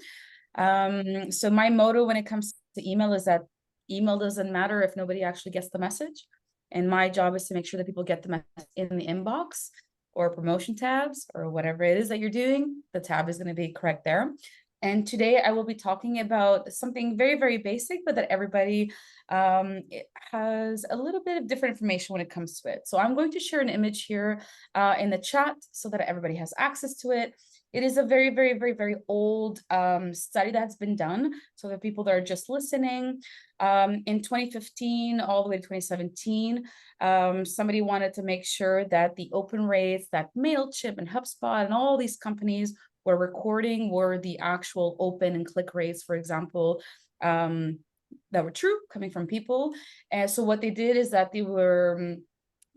So my motto when it comes to email is that email doesn't matter if nobody actually gets the message. And my job is to make sure that people get the message in the inbox or promotion tabs or whatever it is that you're doing. The tab is going to be correct there. And today I will be talking about something very, very basic, but that everybody it has a little bit of different information when it comes to it. So I'm going to share an image here in the chat so that everybody has access to it. It is a very, very, very, very old study that's been done. So the people that are just listening, in 2015, all the way to 2017, somebody wanted to make sure that the open rates that MailChimp and HubSpot and all these companies were recording were the actual open and click rates, for example, that were true coming from people. And so what they did is that they were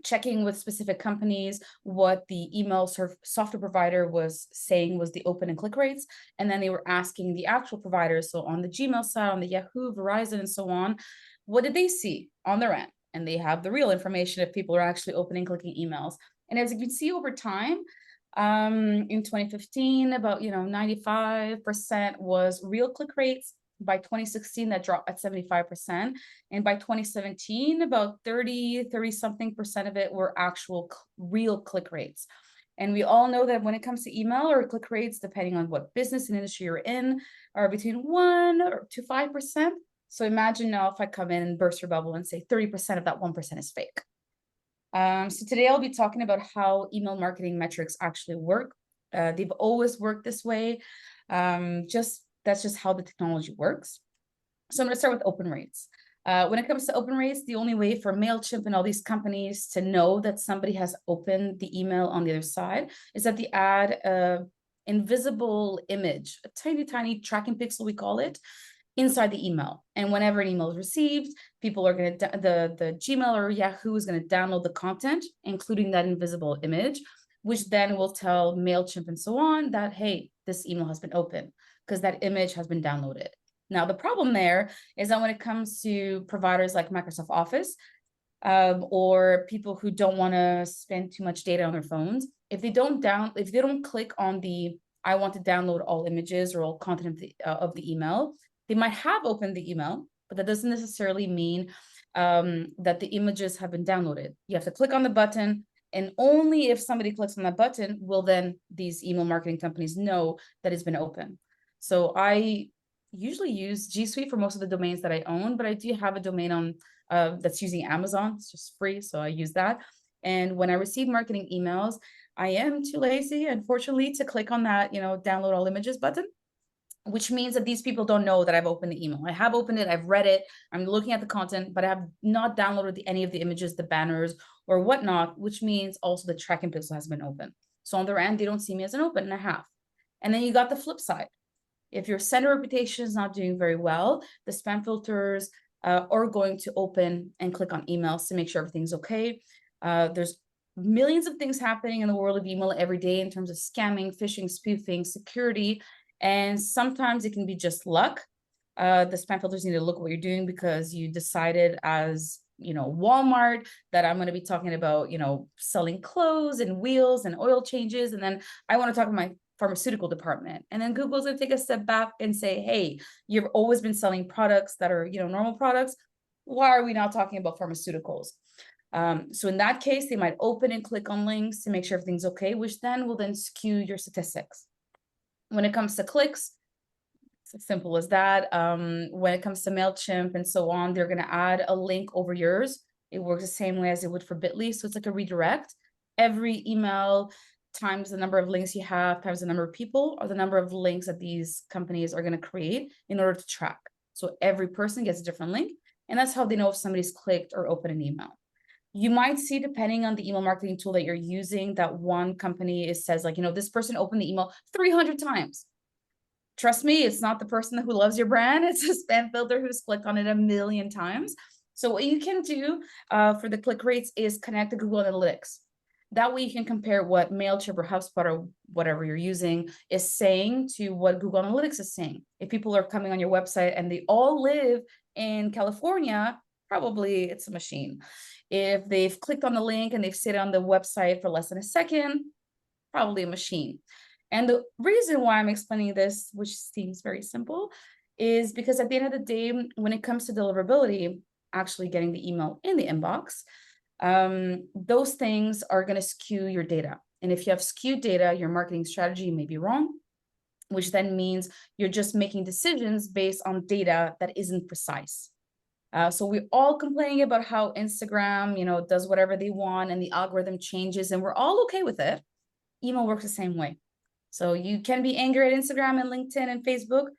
checking with specific companies what the email software provider was saying was the open and click rates. And then they were asking the actual providers, so on the Gmail side, on the Yahoo, Verizon, and so on, what did they see on their end? And they have the real information if people are actually opening, clicking emails. And as you can see over time, in 2015, about 95% was real click rates. By 2016, that dropped at 75%. And by 2017, about 30-something% of it were actual real click rates. And we all know that when it comes to email or click rates, depending on what business and industry you're in, are between 1 to 5%. So imagine now if I come in and burst your bubble and say 30% of that 1% is fake. So today I'll be talking about how email marketing metrics actually work. They've always worked this way. That's just how the technology works. So I'm going to start with open rates. When it comes to open rates, the only way for MailChimp and all these companies to know that somebody has opened the email on the other side is that they add an invisible image, a tiny, tiny tracking pixel, we call it, inside the email. And whenever an email is received, people are going to, the Gmail or Yahoo is going to download the content, including that invisible image, which then will tell MailChimp and so on that, hey, this email has been opened because that image has been downloaded. Now, the problem there is that when it comes to providers like Microsoft Office, or people who don't want to spend too much data on their phones, if they don't click on the I want to download all images or all content of the email, they might have opened the email, but that doesn't necessarily mean that the images have been downloaded. You have to click on the button, and only if somebody clicks on that button will then these email marketing companies know that it's been opened. So I usually use G Suite for most of the domains that I own, but I do have a domain on that's using Amazon. It's just free, so I use that. And when I receive marketing emails, I am too lazy, unfortunately, to click on that, download all images button, which means that these people don't know that I've opened the email. I have opened it, I've read it, I'm looking at the content, but I have not downloaded any of the images, the banners, or whatnot, which means also the tracking pixel has been open. So on their end, they don't see me as an open, and I have. And then you got the flip side. If your sender reputation is not doing very well, the spam filters are going to open and click on emails to make sure everything's okay. There's millions of things happening in the world of email every day in terms of scamming, phishing, spoofing, security. And sometimes it can be just luck. The spam filters need to look at what you're doing because you decided as, Walmart that I'm going to be talking about, selling clothes and wheels and oil changes. And then I want to talk about my pharmaceutical department. And then Google's going to take a step back and say, hey, you've always been selling products that are, normal products. Why are we now talking about pharmaceuticals? So in that case, they might open and click on links to make sure everything's okay, which then will then skew your statistics. When it comes to clicks, it's as simple as that. When it comes to MailChimp and so on, they're going to add a link over yours. It works the same way as it would for Bitly. So it's like a redirect. Every email times the number of links you have times the number of people or the number of links that these companies are going to create in order to track. So every person gets a different link. And that's how they know if somebody's clicked or opened an email. You might see, depending on the email marketing tool that you're using, that one company says like, this person opened the email 300 times. Trust me, it's not the person who loves your brand. It's a spam filter who's clicked on it 1,000,000 times. So what you can do for the click rates is connect to Google Analytics. That way you can compare what MailChimp or HubSpot or whatever you're using is saying to what Google Analytics is saying. If people are coming on your website and they all live in California, probably it's a machine. If they've clicked on the link and they've stayed on the website for less than a second, probably a machine. And the reason why I'm explaining this, which seems very simple, is because at the end of the day, when it comes to deliverability, actually getting the email in the inbox, those things are going to skew your data. And if you have skewed data, your marketing strategy may be wrong, which then means you're just making decisions based on data that isn't precise. So we're all complaining about how Instagram, does whatever they want and the algorithm changes, and we're all okay with it. Email works the same way. So you can be angry at Instagram and LinkedIn and Facebook,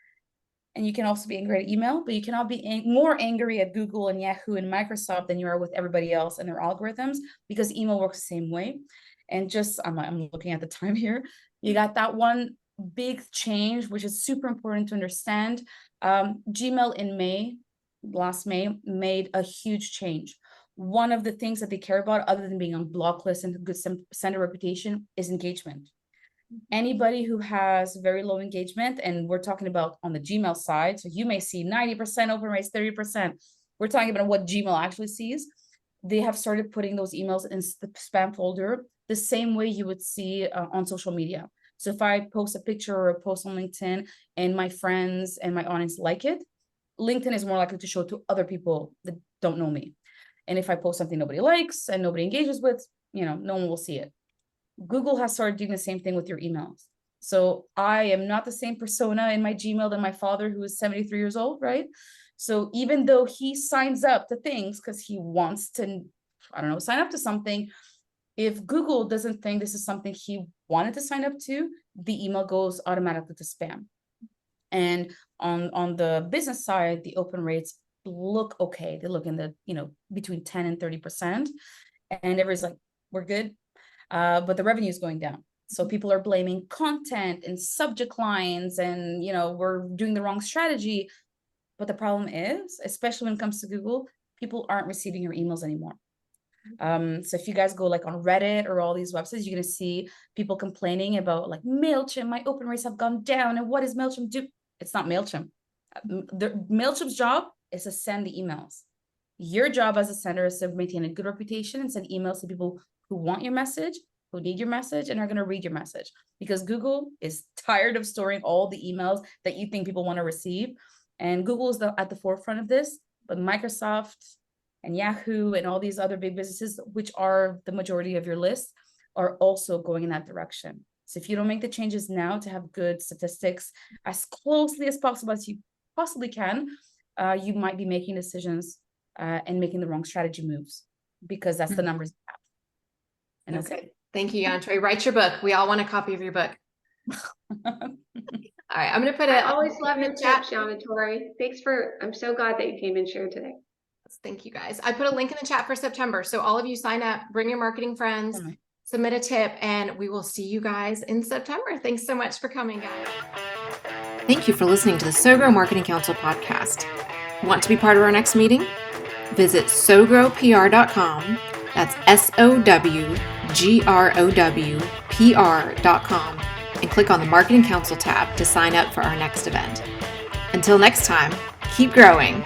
and you can also be angry at email, but you cannot be more angry at Google and Yahoo and Microsoft than you are with everybody else and their algorithms, because email works the same way. And just, I'm looking at the time here, you got that one big change, which is super important to understand. Gmail in last May, made a huge change. One of the things that they care about, other than being on block lists and good sender reputation, is engagement. Anybody who has very low engagement, and we're talking about on the Gmail side, so you may see 90% open rates, 30%. We're talking about what Gmail actually sees. They have started putting those emails in the spam folder the same way you would see on social media. So if I post a picture or a post on LinkedIn and my friends and my audience like it, LinkedIn is more likely to show it to other people that don't know me. And if I post something nobody likes and nobody engages with, no one will see it. Google has started doing the same thing with your emails. So I am not the same persona in my Gmail than my father, who is 73 years old, right? So even though he signs up to things because he wants to, I don't know, sign up to something, if Google doesn't think this is something he wanted to sign up to, the email goes automatically to spam. And on the business side, the open rates look okay. They look in the, between 10 and 30%. And everybody's like, we're good. But the revenue is going down. So people are blaming content and subject lines and, we're doing the wrong strategy. But the problem is, especially when it comes to Google, people aren't receiving your emails anymore. So if you guys go like on Reddit or all these websites, you're going to see people complaining about like MailChimp, my open rates have gone down. And what does MailChimp do? It's not MailChimp. MailChimp's job is to send the emails. Your job as a sender is to maintain a good reputation and send emails to people who want your message, who need your message, and are going to read your message. Because Google is tired of storing all the emails that you think people want to receive. And Google is at the forefront of this, but Microsoft and Yahoo and all these other big businesses, which are the majority of your list, are also going in that direction. So if you don't make the changes now to have good statistics as closely as possible as you possibly can, you might be making decisions and making the wrong strategy moves, because that's the numbers you have. And that's it. Thank you, Yantre. Write your book. We all want a copy of your book. All right, I'm going to put it. I always love your tips, Yantre. I'm so glad that you came and shared today. Thank you, guys. I put a link in the chat for September. So all of you sign up, bring your marketing friends, submit a tip, and we will see you guys in September. Thanks so much for coming, guys. Thank you for listening to the SoGrow Marketing Council podcast. Want to be part of our next meeting? Visit sogrowpr.com. That's SOWGROWPR.com and click on the Marketing Council tab to sign up for our next event. Until next time, keep growing.